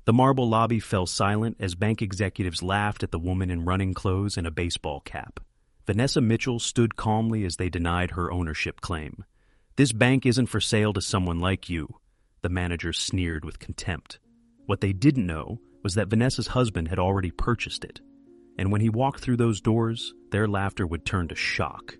The marble lobby fell silent as bank executives laughed at the woman in running clothes and a baseball cap. Vanessa Mitchell stood calmly as they denied her ownership claim. "This bank isn't for sale to someone like you," the manager sneered with contempt. What they didn't know was that Vanessa's husband had already purchased it, and when he walked through those doors, their laughter would turn to shock.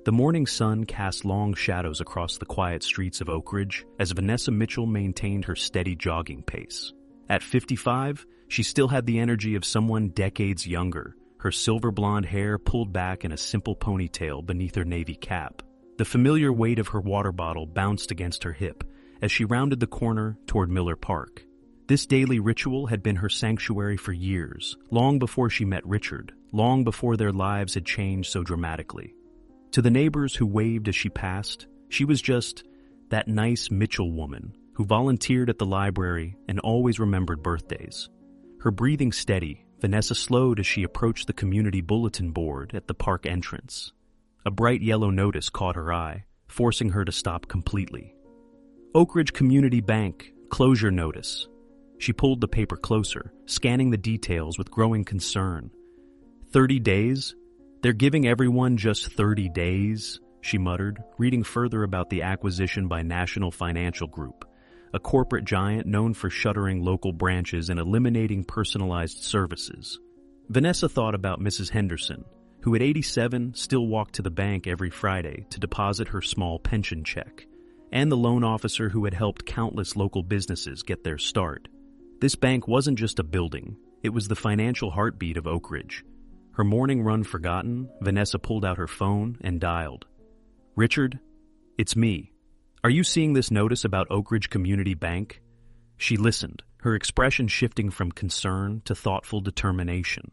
The morning sun cast long shadows across the quiet streets of Oak Ridge as Vanessa Mitchell maintained her steady jogging pace. At 55, she still had the energy of someone decades younger, her silver blonde hair pulled back in a simple ponytail beneath her navy cap. The familiar weight of her water bottle bounced against her hip as she rounded the corner toward Miller Park. This daily ritual had been her sanctuary for years, long before she met Richard, long before their lives had changed so dramatically. To the neighbors who waved as she passed, she was just that nice Mitchell woman who volunteered at the library and always remembered birthdays. Her breathing steady, Vanessa slowed as she approached the community bulletin board at the park entrance. A bright yellow notice caught her eye, forcing her to stop completely. Oak Ridge Community Bank, closure notice. She pulled the paper closer, scanning the details with growing concern. 30 days? They're giving everyone just 30 days, she muttered, reading further about the acquisition by National Financial Group, a corporate giant known for shuttering local branches and eliminating personalized services. Vanessa thought about Mrs. Henderson, who at 87 still walked to the bank every Friday to deposit her small pension check, and the loan officer who had helped countless local businesses get their start. This bank wasn't just a building, it was the financial heartbeat of Oak Ridge. Her morning run forgotten, Vanessa pulled out her phone and dialed. "Richard, it's me. Are you seeing this notice about Oak Ridge Community Bank?" She listened, her expression shifting from concern to thoughtful determination.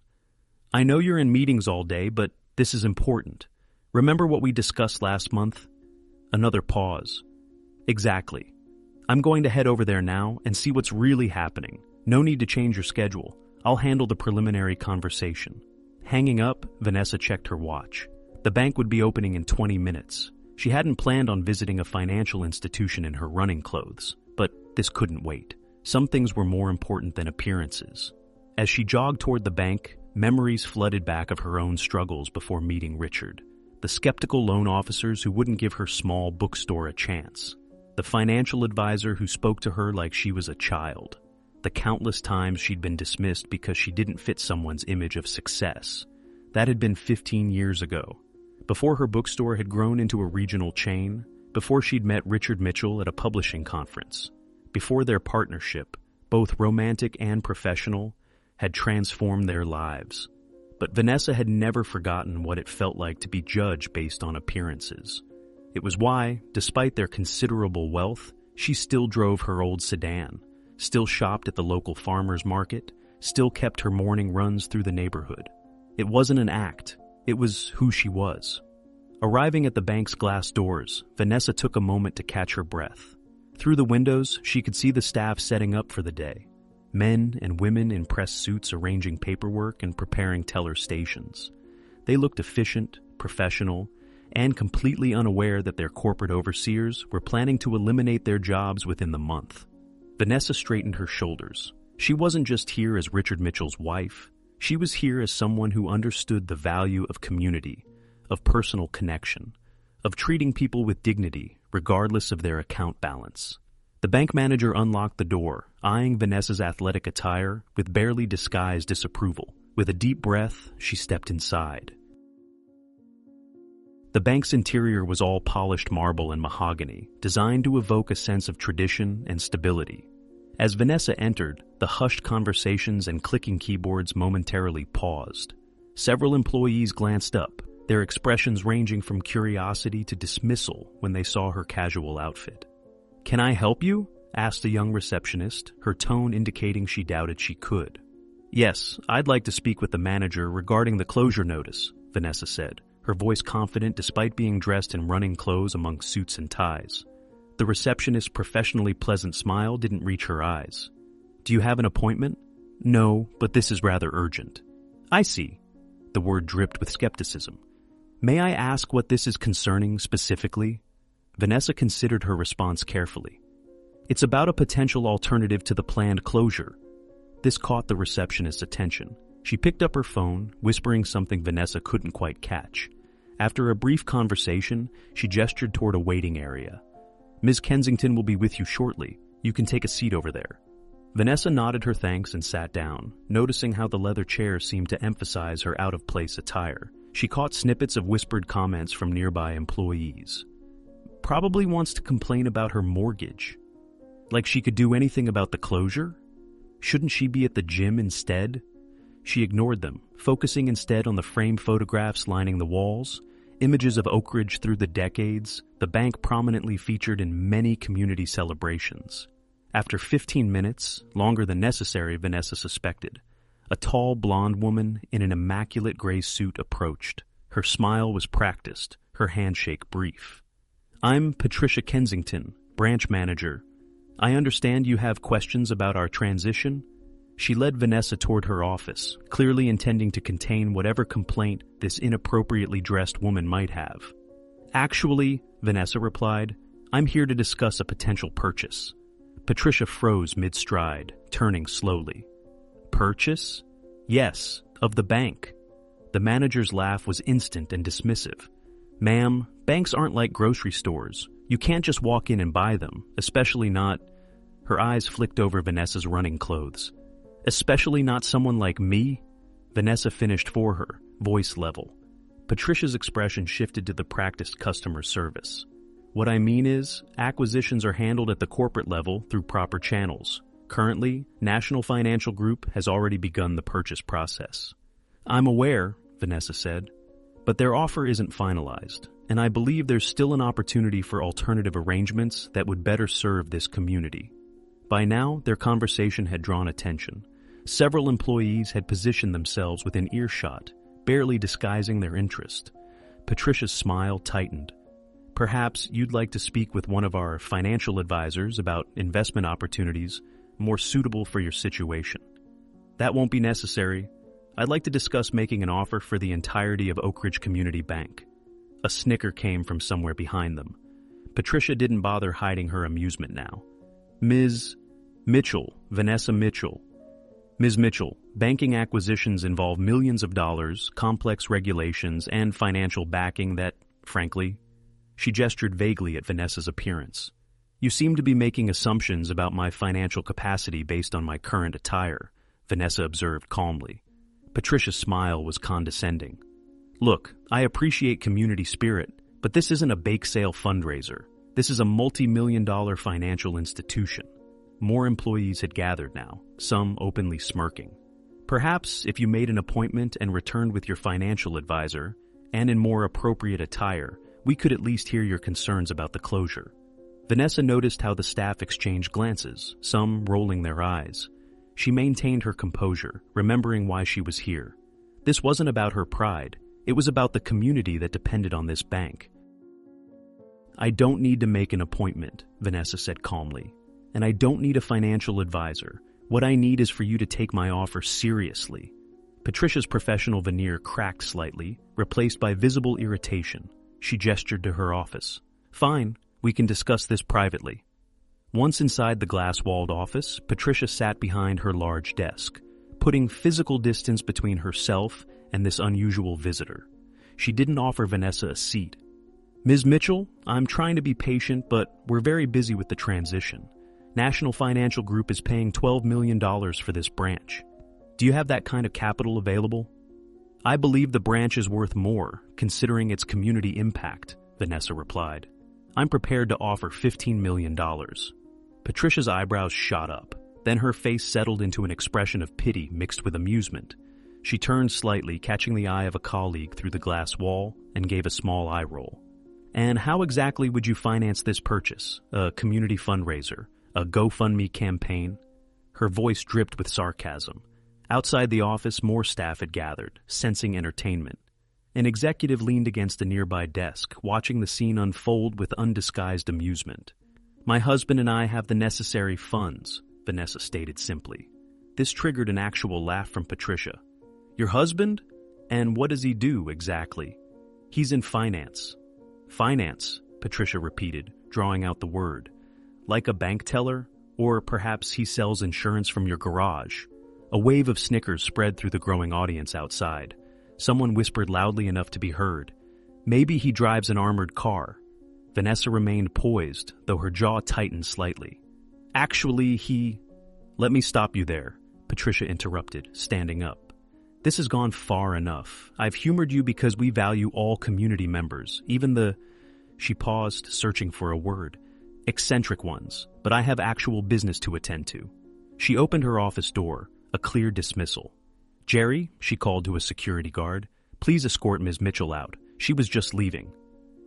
"I know you're in meetings all day, but this is important. Remember what we discussed last month?" Another pause. "Exactly. I'm going to head over there now and see what's really happening. No need to change your schedule. I'll handle the preliminary conversation." Hanging up, Vanessa checked her watch. The bank would be opening in 20 minutes. She hadn't planned on visiting a financial institution in her running clothes, but this couldn't wait. Some things were more important than appearances. As she jogged toward the bank, memories flooded back of her own struggles before meeting Richard. The skeptical loan officers who wouldn't give her small bookstore a chance. The financial advisor who spoke to her like she was a child. The countless times she'd been dismissed because she didn't fit someone's image of success. That had been 15 years ago. Before her bookstore had grown into a regional chain, before she'd met Richard Mitchell at a publishing conference, before their partnership, both romantic and professional, had transformed their lives. But Vanessa had never forgotten what it felt like to be judged based on appearances. It was why, despite their considerable wealth, she still drove her old sedan, still shopped at the local farmer's market, still kept her morning runs through the neighborhood. It wasn't an act, it was who she was. Arriving at the bank's glass doors, Vanessa took a moment to catch her breath. Through the windows, she could see the staff setting up for the day. Men and women in pressed suits arranging paperwork and preparing teller stations. They looked efficient, professional, and completely unaware that their corporate overseers were planning to eliminate their jobs within the month. Vanessa straightened her shoulders. She wasn't just here as Richard Mitchell's wife. She was here as someone who understood the value of community, of personal connection, of treating people with dignity, regardless of their account balance. The bank manager unlocked the door, eyeing Vanessa's athletic attire with barely disguised disapproval. With a deep breath, she stepped inside. The bank's interior was all polished marble and mahogany, designed to evoke a sense of tradition and stability. As Vanessa entered, the hushed conversations and clicking keyboards momentarily paused. Several employees glanced up, their expressions ranging from curiosity to dismissal when they saw her casual outfit. "Can I help you?" asked a young receptionist, her tone indicating she doubted she could. "Yes, I'd like to speak with the manager regarding the closure notice," Vanessa said, her voice confident despite being dressed in running clothes among suits and ties. The receptionist's professionally pleasant smile didn't reach her eyes. "Do you have an appointment?" "No, but this is rather urgent." "I see." The word dripped with skepticism. "May I ask what this is concerning specifically?" Vanessa considered her response carefully. "It's about a potential alternative to the planned closure." This caught the receptionist's attention. She picked up her phone, whispering something Vanessa couldn't quite catch. After a brief conversation, she gestured toward a waiting area. "Ms. Kensington will be with you shortly. You can take a seat over there." Vanessa nodded her thanks and sat down, noticing how the leather chair seemed to emphasize her out-of-place attire. She caught snippets of whispered comments from nearby employees. Probably wants to complain about her mortgage. Like she could do anything about the closure? Shouldn't she be at the gym instead? She ignored them, focusing instead on the framed photographs lining the walls, images of Oak Ridge through the decades, the bank prominently featured in many community celebrations. After 15 minutes, longer than necessary, Vanessa suspected, a tall blonde woman in an immaculate gray suit approached. Her smile was practiced, her handshake brief. "I'm Patricia Kensington, branch manager. I understand you have questions about our transition?" She led Vanessa toward her office, clearly intending to contain whatever complaint this inappropriately dressed woman might have. "Actually," Vanessa replied, "I'm here to discuss a potential purchase." Patricia froze mid-stride, turning slowly. "Purchase?" "Yes, of the bank." The manager's laugh was instant and dismissive. "Ma'am, banks aren't like grocery stores. You can't just walk in and buy them, especially not—" Her eyes flicked over Vanessa's running clothes. "Especially not someone like me?" Vanessa finished for her, voice level. Patricia's expression shifted to the practiced customer service. "What I mean is, acquisitions are handled at the corporate level through proper channels. Currently, National Financial Group has already begun the purchase process." "I'm aware," Vanessa said, "but their offer isn't finalized, and I believe there's still an opportunity for alternative arrangements that would better serve this community." By now, their conversation had drawn attention. Several employees had positioned themselves within earshot, barely disguising their interest. Patricia's smile tightened. "Perhaps you'd like to speak with one of our financial advisors about investment opportunities more suitable for your situation." "That won't be necessary. I'd like to discuss making an offer for the entirety of Oak Ridge Community Bank." A snicker came from somewhere behind them. Patricia didn't bother hiding her amusement now. "Ms. Mitchell, Vanessa Mitchell. Ms. Mitchell, banking acquisitions involve millions of dollars, complex regulations, and financial backing that, frankly..." She gestured vaguely at Vanessa's appearance. "You seem to be making assumptions about my financial capacity based on my current attire," Vanessa observed calmly. Patricia's smile was condescending. "Look, I appreciate community spirit, but this isn't a bake sale fundraiser. This is a multi-million-dollar financial institution." More employees had gathered now, some openly smirking. "Perhaps if you made an appointment and returned with your financial advisor, and in more appropriate attire, we could at least hear your concerns about the closure." Vanessa noticed how the staff exchanged glances, some rolling their eyes. She maintained her composure, remembering why she was here. This wasn't about her pride. It was about the community that depended on this bank. "I don't need to make an appointment," Vanessa said calmly. "And I don't need a financial advisor. What I need is for you to take my offer seriously." Patricia's professional veneer cracked slightly, replaced by visible irritation. She gestured to her office. "Fine, we can discuss this privately." Once inside the glass-walled office, Patricia sat behind her large desk, putting physical distance between herself and this unusual visitor. She didn't offer Vanessa a seat. "Ms. Mitchell, I'm trying to be patient, but we're very busy with the transition. National Financial Group is paying $12 million for this branch. Do you have that kind of capital available?" "I believe the branch is worth more, considering its community impact," Vanessa replied. "I'm prepared to offer $15 million. Patricia's eyebrows shot up. Then her face settled into an expression of pity mixed with amusement. She turned slightly, catching the eye of a colleague through the glass wall, and gave a small eye roll. "And how exactly would you finance this purchase? A community fundraiser? A GoFundMe campaign?" Her voice dripped with sarcasm. Outside the office, more staff had gathered, sensing entertainment. An executive leaned against a nearby desk, watching the scene unfold with undisguised amusement. "My husband and I have the necessary funds," Vanessa stated simply. This triggered an actual laugh from Patricia. "Your husband? And what does he do, exactly?" "He's in finance." "Finance," Patricia repeated, drawing out the word. "Like a bank teller? Or perhaps he sells insurance from your garage?" A wave of snickers spread through the growing audience outside. Someone whispered loudly enough to be heard, "Maybe he drives an armored car." Vanessa remained poised, though her jaw tightened slightly. "Actually, he—" "Let me stop you there," Patricia interrupted, standing up. "This has gone far enough. I've humored you because we value all community members, even the—" She paused, searching for a word. "Eccentric ones, but I have actual business to attend to." She opened her office door, a clear dismissal. "Jerry," she called to a security guard, "please escort Ms. Mitchell out. She was just leaving."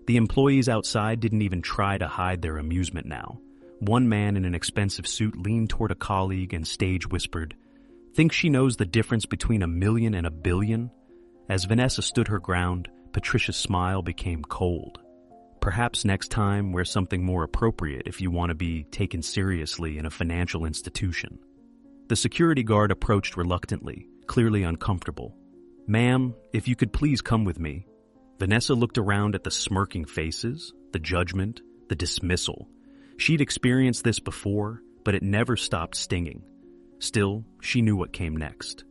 The employees outside didn't even try to hide their amusement now. One man in an expensive suit leaned toward a colleague and stage whispered, "Think she knows the difference between 1,000,000 and 1,000,000,000? As Vanessa stood her ground, Patricia's smile became cold. "Perhaps next time wear something more appropriate if you want to be taken seriously in a financial institution." The security guard approached reluctantly, clearly uncomfortable. "Ma'am, if you could please come with me." Vanessa looked around at the smirking faces, the judgment, the dismissal. She'd experienced this before, but it never stopped stinging. Still, she knew what came next.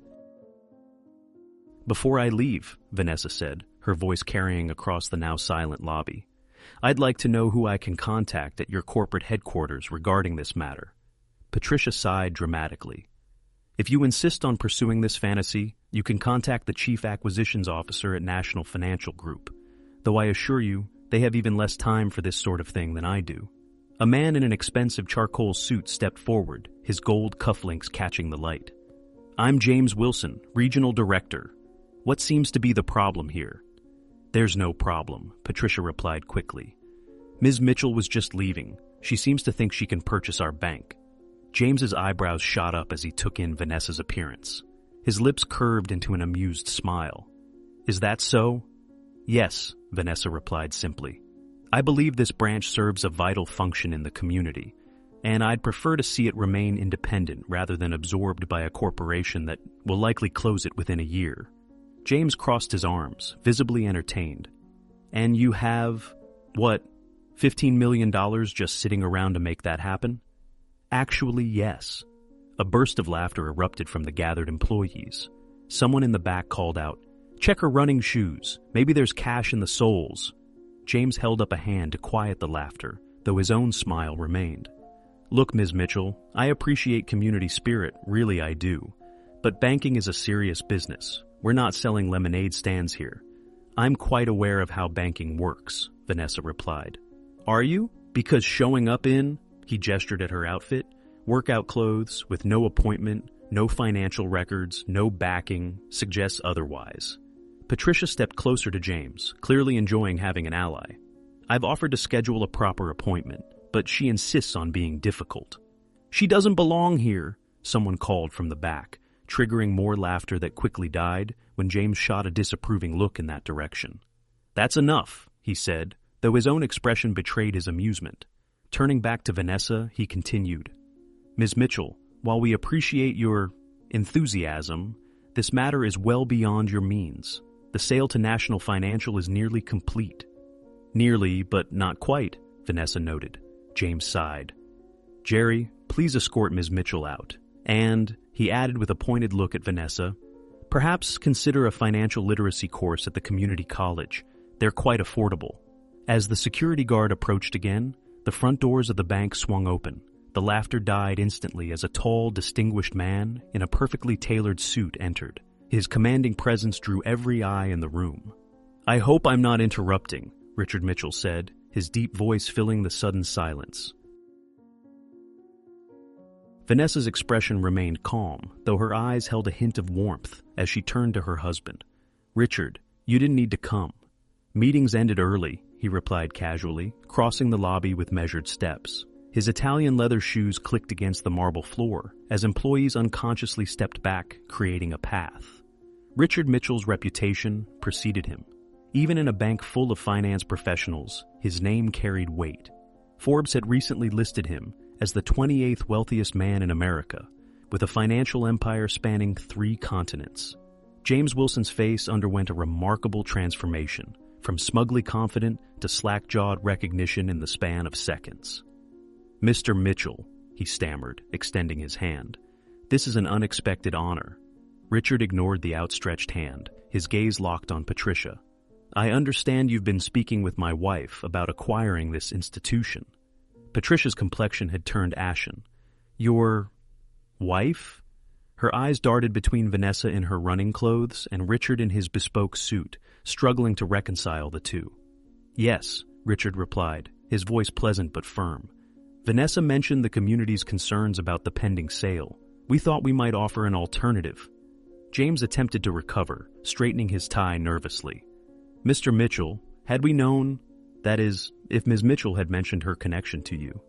"Before I leave," Vanessa said, her voice carrying across the now silent lobby, "I'd like to know who I can contact at your corporate headquarters regarding this matter." Patricia sighed dramatically. "If you insist on pursuing this fantasy, you can contact the Chief Acquisitions Officer at National Financial Group, though I assure you, they have even less time for this sort of thing than I do." A man in an expensive charcoal suit stepped forward, his gold cufflinks catching the light. "I'm James Wilson, Regional Director. What seems to be the problem here?" "There's no problem," Patricia replied quickly. "Ms. Mitchell was just leaving. She seems to think she can purchase our bank." James's eyebrows shot up as he took in Vanessa's appearance. His lips curved into an amused smile. "Is that so?" "Yes," Vanessa replied simply. "I believe this branch serves a vital function in the community, and I'd prefer to see it remain independent rather than absorbed by a corporation that will likely close it within a year." James crossed his arms, visibly entertained. "And you have, what, $15 million just sitting around to make that happen?" "Actually, yes." A burst of laughter erupted from the gathered employees. Someone in the back called out, "Check her running shoes. Maybe there's cash in the soles." James held up a hand to quiet the laughter, though his own smile remained. "Look, Ms. Mitchell, I appreciate community spirit, really I do. But banking is a serious business. We're not selling lemonade stands here." "I'm quite aware of how banking works," Vanessa replied. "Are you? Because showing up in," he gestured at her outfit, "workout clothes, with no appointment, no financial records, no backing, suggests otherwise." Patricia stepped closer to James, clearly enjoying having an ally. "I've offered to schedule a proper appointment, but she insists on being difficult." "She doesn't belong here," someone called from the back, triggering more laughter that quickly died when James shot a disapproving look in that direction. "That's enough," he said, though his own expression betrayed his amusement. Turning back to Vanessa, he continued, "Ms. Mitchell, while we appreciate your enthusiasm, this matter is well beyond your means. The sale to National Financial is nearly complete." "Nearly, but not quite," Vanessa noted. James sighed. "Jerry, please escort Ms. Mitchell out. And," he added with a pointed look at Vanessa, "perhaps consider a financial literacy course at the community college. They're quite affordable." As the security guard approached again, the front doors of the bank swung open. The laughter died instantly as a tall, distinguished man in a perfectly tailored suit entered. His commanding presence drew every eye in the room. "I hope I'm not interrupting," Richard Mitchell said, his deep voice filling the sudden silence. Vanessa's expression remained calm, though her eyes held a hint of warmth as she turned to her husband. "Richard, you didn't need to come." "Meetings ended early," he replied casually, crossing the lobby with measured steps. His Italian leather shoes clicked against the marble floor as employees unconsciously stepped back, creating a path. Richard Mitchell's reputation preceded him. Even in a bank full of finance professionals, his name carried weight. Forbes had recently listed him as the 28th wealthiest man in America, with a financial empire spanning 3 continents. James Wilson's face underwent a remarkable transformation, from smugly confident to slack-jawed recognition in the span of seconds. "Mr. Mitchell," he stammered, extending his hand. This is an unexpected honor. Richard ignored the outstretched hand, his gaze locked on Patricia. I understand you've been speaking with my wife about acquiring this institution. Patricia's complexion had turned ashen. Your wife? Her eyes darted between Vanessa in her running clothes and Richard in his bespoke suit, struggling to reconcile the two. Yes, Richard replied, his voice pleasant but firm. Vanessa mentioned the community's concerns about the pending sale. We thought we might offer an alternative. James attempted to recover, straightening his tie nervously. Mr. Mitchell, had we known, that is, if Ms. Mitchell had mentioned her connection to you,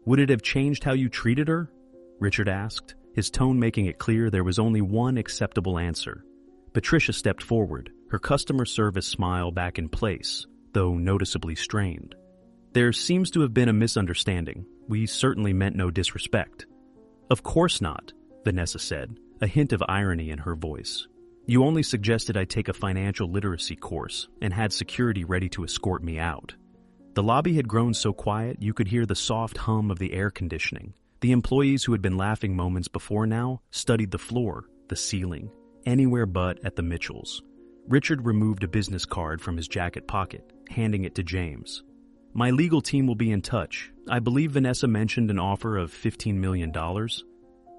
would it have changed how you treated her? Richard asked, his tone making it clear there was only one acceptable answer. Patricia stepped forward, her customer service smile back in place, though noticeably strained. There seems to have been a misunderstanding. We certainly meant no disrespect. Of course not, Vanessa said, a hint of irony in her voice. You only suggested I take a financial literacy course and had security ready to escort me out. The lobby had grown so quiet you could hear the soft hum of the air conditioning. The employees who had been laughing moments before now studied the floor, the ceiling, anywhere but at the Mitchells. Richard removed a business card from his jacket pocket, handing it to James. My legal team will be in touch. I believe Vanessa mentioned an offer of $15 million.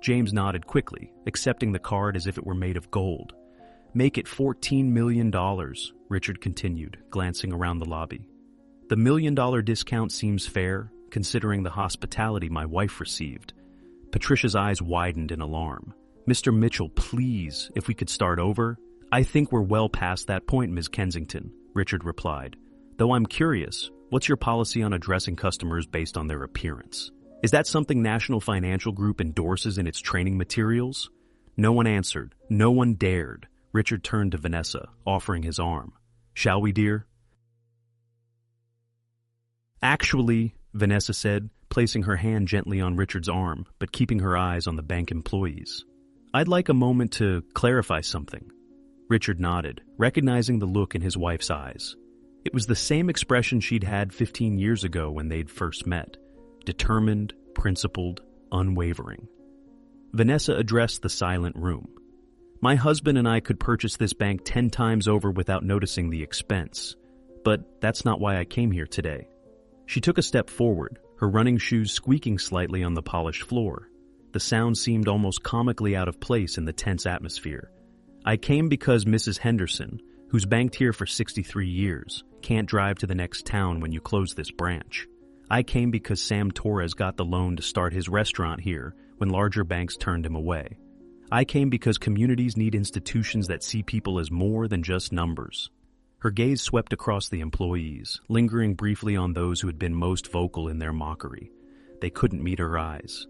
James nodded quickly, accepting the card as if it were made of gold. Make it $14 million, Richard continued, glancing around the lobby. The $1 million discount seems fair, considering the hospitality my wife received. Patricia's eyes widened in alarm. Mr. Mitchell, please, if we could start over. I think we're well past that point, Ms. Kensington, Richard replied. Though I'm curious, what's your policy on addressing customers based on their appearance? Is that something National Financial Group endorses in its training materials? No one answered. No one dared. Richard turned to Vanessa, offering his arm. Shall we, dear? Actually, Vanessa said, placing her hand gently on Richard's arm, but keeping her eyes on the bank employees. I'd like a moment to clarify something. Richard nodded, recognizing the look in his wife's eyes. It was the same expression she'd had 15 years ago when they'd first met. Determined, principled, unwavering. Vanessa addressed the silent room. My husband and I could purchase this bank 10 times over without noticing the expense. But that's not why I came here today. She took a step forward, her running shoes squeaking slightly on the polished floor. The sound seemed almost comically out of place in the tense atmosphere. I came because Mrs. Henderson, who's banked here for 63 years, can't drive to the next town when you close this branch. I came because Sam Torres got the loan to start his restaurant here when larger banks turned him away. I came because communities need institutions that see people as more than just numbers. Her gaze swept across the employees, lingering briefly on those who had been most vocal in their mockery. They couldn't meet her eyes.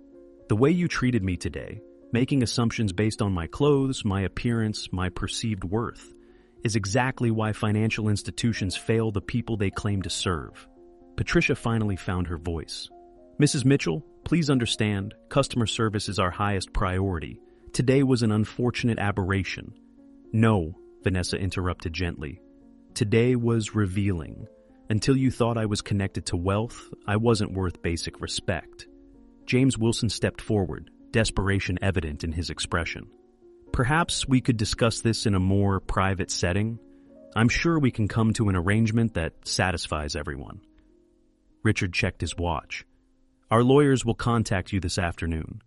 The way you treated me today, making assumptions based on my clothes, my appearance, my perceived worth, is exactly why financial institutions fail the people they claim to serve. Patricia finally found her voice. Mrs. Mitchell, please understand, customer service is our highest priority. Today was an unfortunate aberration. No, Vanessa interrupted gently. Today was revealing. Until you thought I was connected to wealth, I wasn't worth basic respect. James Wilson stepped forward, desperation evident in his expression. Perhaps we could discuss this in a more private setting. I'm sure we can come to an arrangement that satisfies everyone. Richard checked his watch. Our lawyers will contact you this afternoon.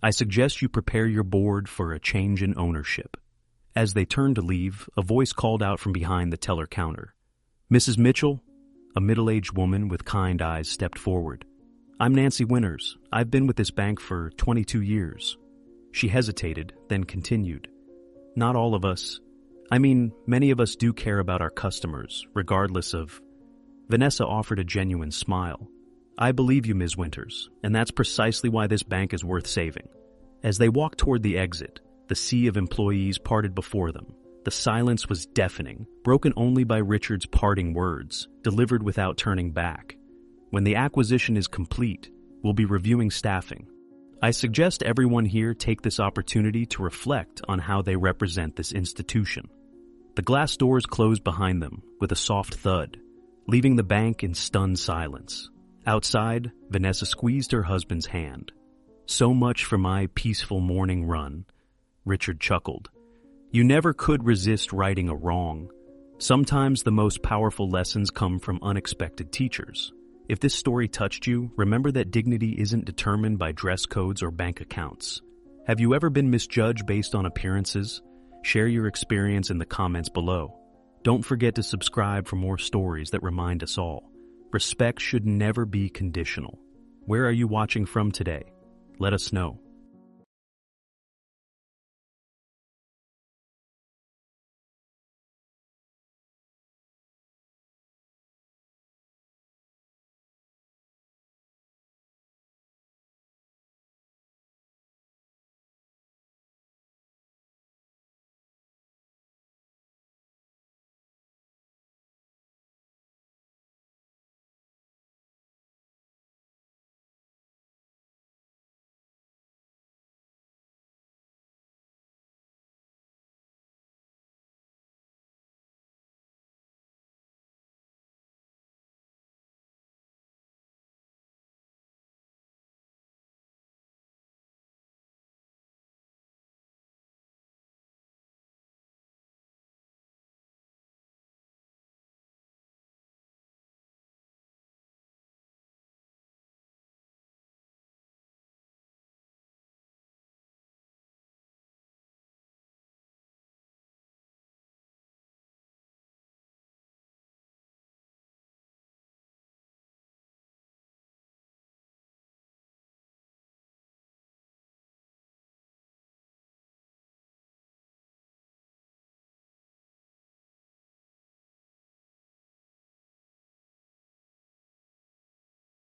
I suggest you prepare your board for a change in ownership. As they turned to leave, a voice called out from behind the teller counter. Mrs. Mitchell? A middle-aged woman with kind eyes stepped forward. I'm Nancy Winters. I've been with this bank for 22 years. She hesitated, then continued. Not all of us. I mean, many of us do care about our customers, regardless of... Vanessa offered a genuine smile. I believe you, Ms. Winters, and that's precisely why this bank is worth saving. As they walked toward the exit, the sea of employees parted before them. The silence was deafening, broken only by Richard's parting words, delivered without turning back. When the acquisition is complete, we'll be reviewing staffing. I suggest everyone here take this opportunity to reflect on how they represent this institution. The glass doors closed behind them with a soft thud, leaving the bank in stunned silence. Outside, Vanessa squeezed her husband's hand. So much for my peaceful morning run. Richard chuckled. You never could resist righting a wrong. Sometimes the most powerful lessons come from unexpected teachers. If this story touched you, remember that dignity isn't determined by dress codes or bank accounts. Have you ever been misjudged based on appearances? Share your experience in the comments below. Don't forget to subscribe for more stories that remind us all. Respect should never be conditional. Where are you watching from today? Let us know.